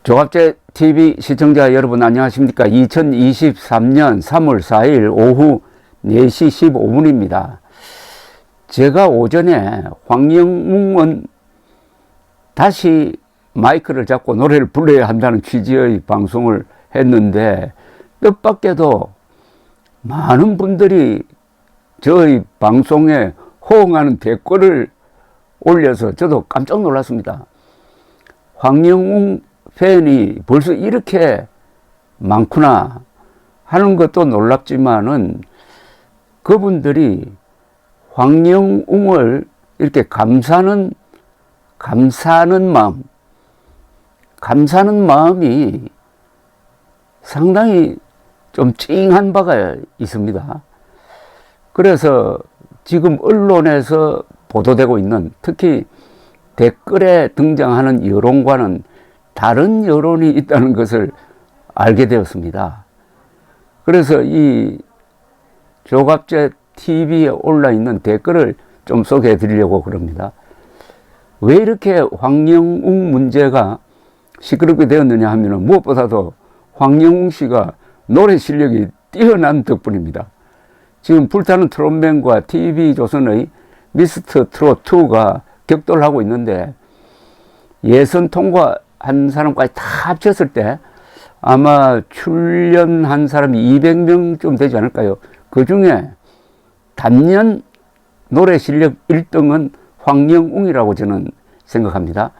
조갑제 TV 시청자 여러분 안녕하십니까? 2023년 3월 4일 오후 4시 15분입니다. 제가 오전에 황영웅은 다시 마이크를 잡고 노래를 불러야 한다는 취지의 방송을 했는데 뜻밖에도 많은 분들이 저희 방송에 호응하는 댓글을 올려서 저도 깜짝 놀랐습니다. 황영웅 팬이 벌써 이렇게 많구나 하는 것도 놀랍지만은 그분들이 황영웅을 이렇게 감사하는 마음이 상당히 좀 찡한 바가 있습니다. 그래서 지금 언론에서 보도되고 있는 특히 댓글에 등장하는 여론과는 다른 여론이 있다는 것을 알게 되었습니다. 그래서 이 조갑제 TV에 올라있는 댓글을 좀 소개해 드리려고 그럽니다. 왜 이렇게 황영웅 문제가 시끄럽게 되었느냐 하면 무엇보다도 황영웅 씨가 노래 실력이 뛰어난 덕분입니다. 지금 불타는 트롯맨과 TV조선의 미스터 트롯2가 격돌을 하고 있는데 예선 통과한 사람까지 다 합쳤을 때 아마 출연한 사람이 200명쯤 되지 않을까요? 그 중에 단연 노래 실력 1등은 황영웅이라고 저는 생각합니다.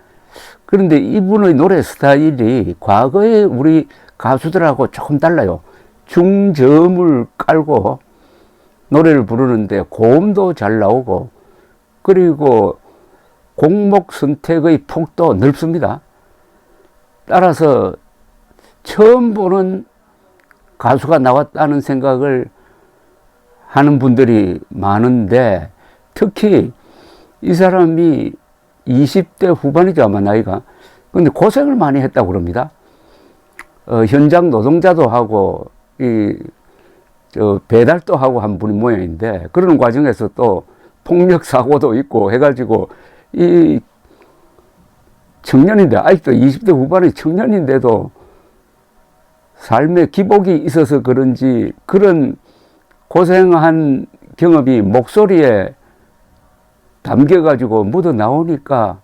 그런데 이분의 노래 스타일이 과거에 우리 가수들하고 조금 달라요. 중저음을 깔고 노래를 부르는데 고음도 잘 나오고 그리고 곡목 선택의 폭도 넓습니다. 따라서 처음 보는 가수가 나왔다는 생각을 하는 분들이 많은데 특히 이 사람이 20대 후반이죠 아마 나이가. 근데 고생을 많이 했다고 그럽니다. 현장 노동자도 하고 배달도 하고 한 분이 모양인데 그러는 과정에서 또 폭력 사고도 있고 해가지고 이 청년인데 아직도 20대 후반의 청년인데도 삶에 기복이 있어서 그런지 그런 고생한 경험이 목소리에 담겨가지고 묻어 나오니까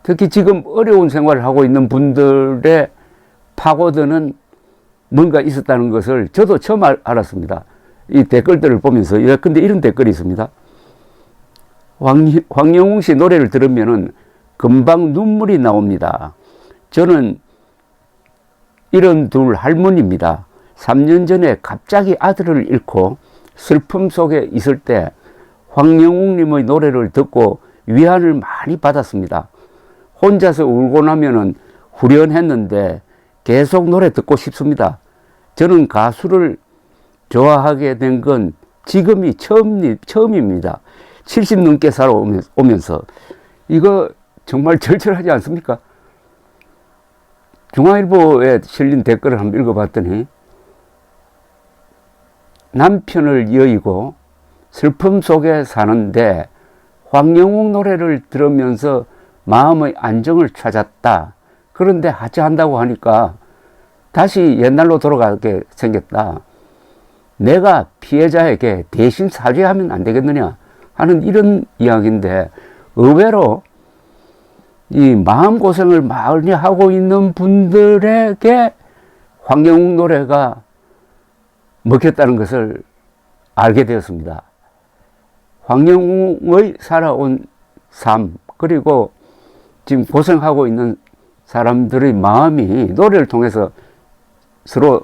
특히 지금 어려운 생활을 하고 있는 분들의 파고드는 뭔가 있었다는 것을 저도 처음 알았습니다. 이 댓글들을 보면서. 근데 이런 댓글이 있습니다. 황영웅 씨 노래를 들으면은 금방 눈물이 나옵니다. 저는 72 할머니입니다. 3년 전에 갑자기 아들을 잃고 슬픔 속에 있을 때 황영웅님의 노래를 듣고 위안을 많이 받았습니다. 혼자서 울고 나면은 후련했는데 계속 노래 듣고 싶습니다. 저는 가수를 좋아하게 된 건 지금이 처음입니다. 70 넘게 살아오면서. 이거 정말 절절하지 않습니까? 중앙일보에 실린 댓글을 한번 읽어봤더니 남편을 여의고 슬픔 속에 사는데 황영웅 노래를 들으면서 마음의 안정을 찾았다. 그런데 하차한다고 하니까 다시 옛날로 돌아가게 생겼다. 내가 피해자에게 대신 사죄하면 안 되겠느냐 하는 이런 이야기인데 의외로 이 마음고생을 많이 하고 있는 분들에게 황영웅 노래가 먹혔다는 것을 알게 되었습니다. 황영웅의 살아온 삶 그리고 지금 고생하고 있는 사람들의 마음이 노래를 통해서 서로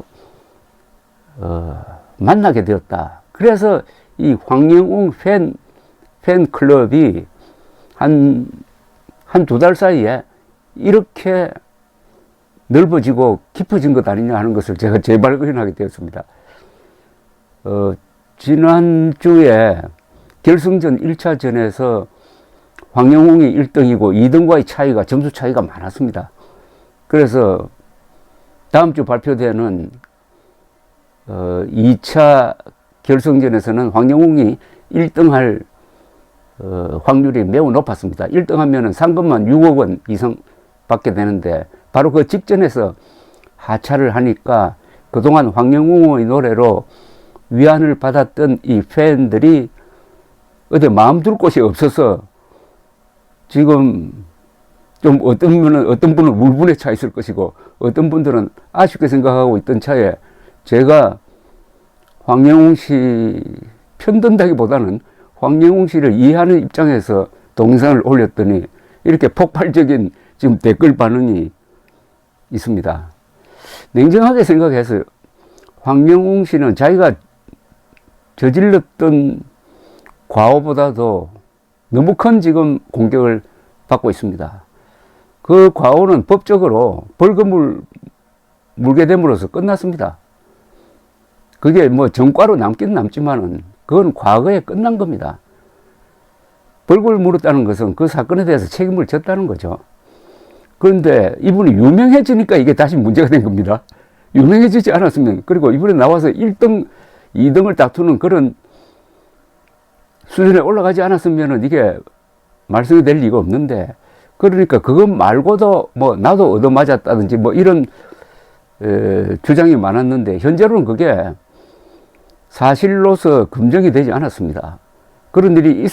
만나게 되었다. 그래서 이 황영웅 팬클럽이 한 두 달 사이에 이렇게 넓어지고 깊어진 것 아니냐 하는 것을 제가 재발견하게 되었습니다. 지난주에 결승전 1차전에서 황영웅이 1등이고 2등과의 점수 차이가 많았습니다. 그래서 다음 주 발표되는 2차 결승전에서는 황영웅이 1등할 확률이 매우 높았습니다. 1등 하면은 상금만 6억 원 이상 받게 되는데 바로 그 직전에서 하차를 하니까 그동안 황영웅의 노래로 위안을 받았던 이 팬들이 어디 마음 둘 곳이 없어서 지금 좀 어떤 분은 울분에 차 있을 것이고 어떤 분들은 아쉽게 생각하고 있던 차에 제가 황영웅 씨 편든다기보다는 황영웅 씨를 이해하는 입장에서 동영상을 올렸더니 이렇게 폭발적인 지금 댓글 반응이 있습니다. 냉정하게 생각해서 황영웅 씨는 자기가 저질렀던 과오보다도 너무 큰 지금 공격을 받고 있습니다. 그 과오는 법적으로 벌금을 물게 됨으로써 끝났습니다. 그게 뭐 전과로 남긴 남지만은 그건 과거에 끝난 겁니다. 벌금을 물었다는 것은 그 사건에 대해서 책임을 졌다는 거죠. 그런데 이분이 유명해지니까 이게 다시 문제가 된 겁니다. 유명해지지 않았으면, 그리고 이번에 나와서 1등, 2등을 다투는 그런 수준에 올라가지 않았으면 이게 말씀이 될 리가 없는데, 그러니까 그것 말고도 뭐 나도 얻어맞았다든지 뭐 이런 주장이 많았는데 현재로는 그게 사실로서 검증이 되지 않았습니다. 그런 일이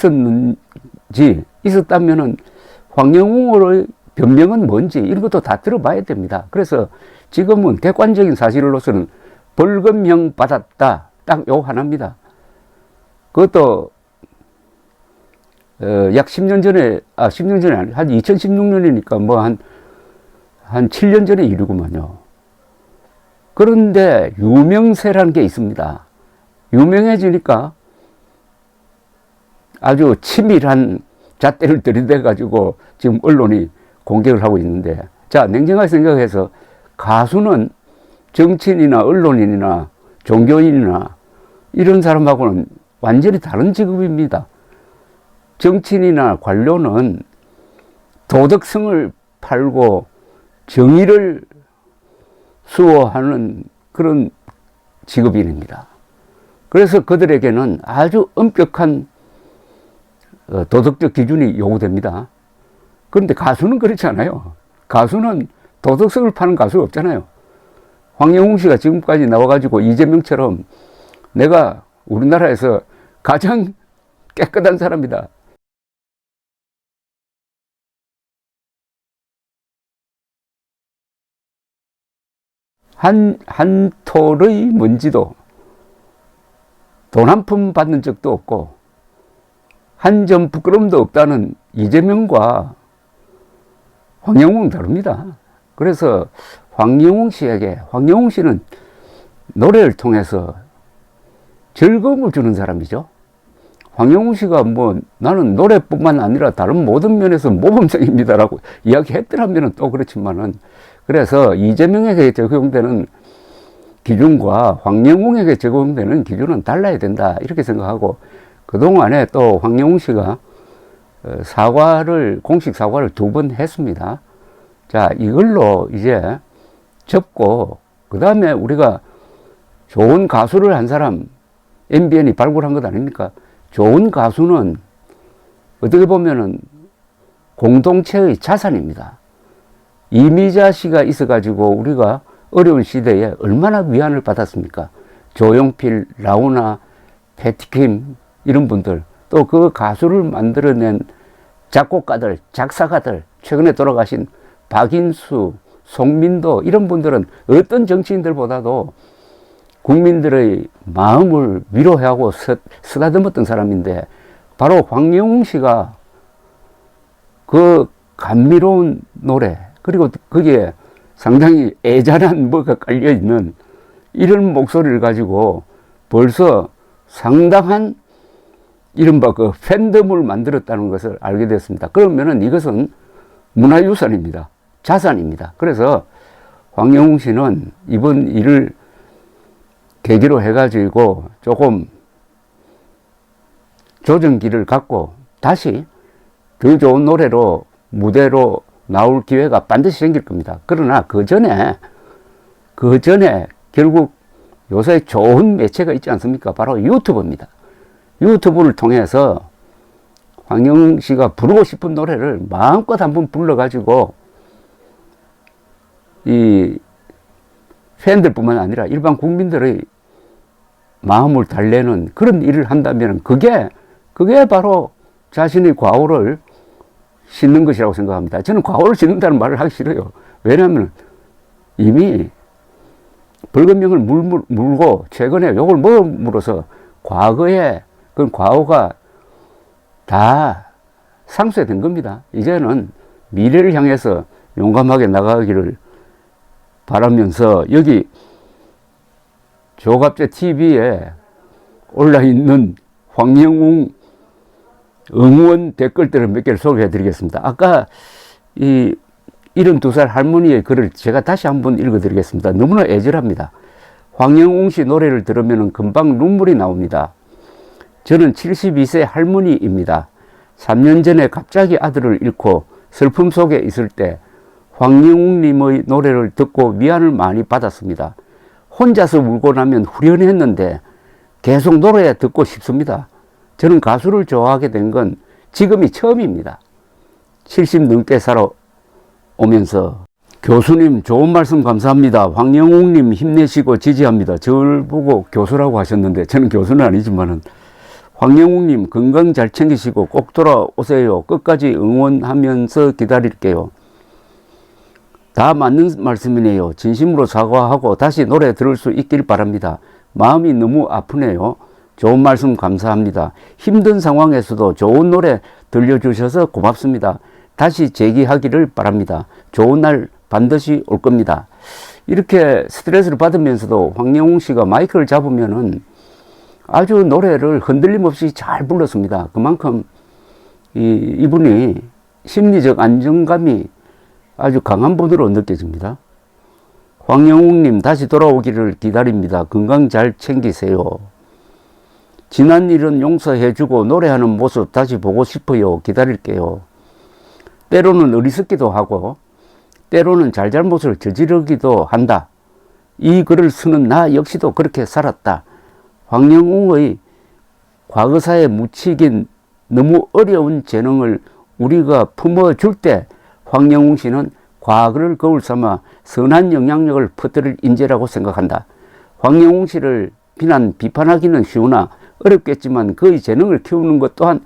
있었다면은 황영웅의 변명은 뭔지 이런 것도 다 들어봐야 됩니다. 그래서 지금은 객관적인 사실로서는 벌금형 받았다, 딱 요 하나입니다. 그것도 약 10년 전에, 10년 전에 아니, 한 2016년이니까 뭐 한 7년 전에 이르구만요. 그런데 유명세라는 게 있습니다. 유명해지니까 아주 치밀한 잣대를 들이대가지고 지금 언론이 공격을 하고 있는데, 자, 냉정하게 생각해서 가수는 정치인이나 언론인이나 종교인이나 이런 사람하고는 완전히 다른 직업입니다. 정치인이나 관료는 도덕성을 팔고 정의를 수호하는 그런 직업인입니다. 그래서 그들에게는 아주 엄격한 도덕적 기준이 요구됩니다. 그런데 가수는 그렇지 않아요. 가수는 도덕성을 파는 가수가 없잖아요. 황영웅 씨가 지금까지 나와가지고 이재명처럼 내가 우리나라에서 가장 깨끗한 사람이다. 한 톨의 먼지도 돈 한 푼 받는 적도 없고 한 점 부끄러움도 없다는 이재명과 황영웅은 다릅니다. 그래서 황영웅 씨는 노래를 통해서 즐거움을 주는 사람이죠. 황영웅 씨가 뭐 나는 노래뿐만 아니라 다른 모든 면에서 모범생입니다라고 이야기했더라면 또 그렇지만은, 그래서 이재명에게 적용되는 기준과 황영웅에게 적용되는 기준은 달라야 된다 이렇게 생각하고, 그동안에 또 황영웅 씨가 공식 사과를 2번 했습니다. 자, 이걸로 이제 접고 그 다음에 우리가 좋은 가수를 한 사람 MBN이 발굴한 것 아닙니까? 좋은 가수는 어떻게 보면은 공동체의 자산입니다. 이미자 씨가 있어가지고 우리가 어려운 시대에 얼마나 위안을 받았습니까? 조용필, 라우나, 패티킴 이런 분들, 또 그 가수를 만들어낸 작곡가들, 작사가들, 최근에 돌아가신 박인수, 송민도 이런 분들은 어떤 정치인들보다도 국민들의 마음을 위로하고 쓰다듬었던 사람인데, 바로 황영웅 씨가 그 감미로운 노래, 그리고 거기에 상당히 애잔한 뭐가 깔려있는 이런 목소리를 가지고 벌써 상당한 이른바 그 팬덤을 만들었다는 것을 알게 됐습니다. 그러면은 이것은 문화유산입니다. 자산입니다. 그래서 황영웅 씨는 이번 일을 계기로 해가지고 조금 조정기를 갖고 다시 더 좋은 노래로 무대로 나올 기회가 반드시 생길 겁니다. 그러나 그 전에 결국 요새 좋은 매체가 있지 않습니까? 바로 유튜브입니다. 유튜브를 통해서 황영웅 씨가 부르고 싶은 노래를 마음껏 한번 불러가지고 이 팬들뿐만 아니라 일반 국민들의 마음을 달래는 그런 일을 한다면 그게 바로 자신의 과오를 씻는 것이라고 생각합니다. 저는 과오를 씻는다는 말을 하기 싫어요. 왜냐하면 이미 벌금형을 물고 최근에 욕을 먹음으로써 과거에 그 과오가 다 상쇄된 겁니다. 이제는 미래를 향해서 용감하게 나가기를 바라면서 여기 조갑제 TV에 올라있는 황영웅 응원 댓글들을 몇 개를 소개해 드리겠습니다. 아까 이 72살 할머니의 글을 제가 다시 한번 읽어 드리겠습니다. 너무나 애절합니다. 황영웅 씨 노래를 들으면 금방 눈물이 나옵니다. 저는 72세 할머니입니다. 3년 전에 갑자기 아들을 잃고 슬픔 속에 있을 때 황영웅 님의 노래를 듣고 위안을 많이 받았습니다. 혼자서 울고 나면 후련했는데 계속 노래 듣고 싶습니다. 저는 가수를 좋아하게 된 건 지금이 처음입니다. 70 넘게 살아오면서 교수님 좋은 말씀 감사합니다. 황영웅님 힘내시고 지지합니다. 저를 보고 교수라고 하셨는데 저는 교수는 아니지만은 황영웅님 건강 잘 챙기시고 꼭 돌아오세요. 끝까지 응원하면서 기다릴게요. 다 맞는 말씀이네요. 진심으로 사과하고 다시 노래 들을 수 있길 바랍니다. 마음이 너무 아프네요. 좋은 말씀 감사합니다. 힘든 상황에서도 좋은 노래 들려주셔서 고맙습니다. 다시 재기하기를 바랍니다. 좋은 날 반드시 올 겁니다. 이렇게 스트레스를 받으면서도 황영웅 씨가 마이크를 잡으면은 아주 노래를 흔들림 없이 잘 불렀습니다. 그만큼 이분이 심리적 안정감이 아주 강한 분으로 느껴집니다. 황영웅님 다시 돌아오기를 기다립니다. 건강 잘 챙기세요. 지난 일은 용서해주고 노래하는 모습 다시 보고 싶어요. 기다릴게요. 때로는 어리석기도 하고 때로는 잘잘못을 저지르기도 한다. 이 글을 쓰는 나 역시도 그렇게 살았다. 황영웅의 과거사에 묻히긴 너무 어려운 재능을 우리가 품어줄 때 황영웅 씨는 과거를 거울 삼아 선한 영향력을 퍼뜨릴 인재라고 생각한다. 황영웅 씨를 비판하기는 쉬우나 어렵겠지만 그의 재능을 키우는 것 또한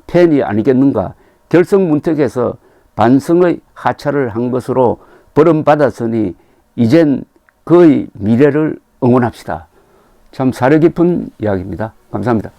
팬이 아니겠는가. 결성문턱에서 반성의 하차를 한 것으로 벌음받았으니 이젠 그의 미래를 응원합시다. 참 사려 깊은 이야기입니다. 감사합니다.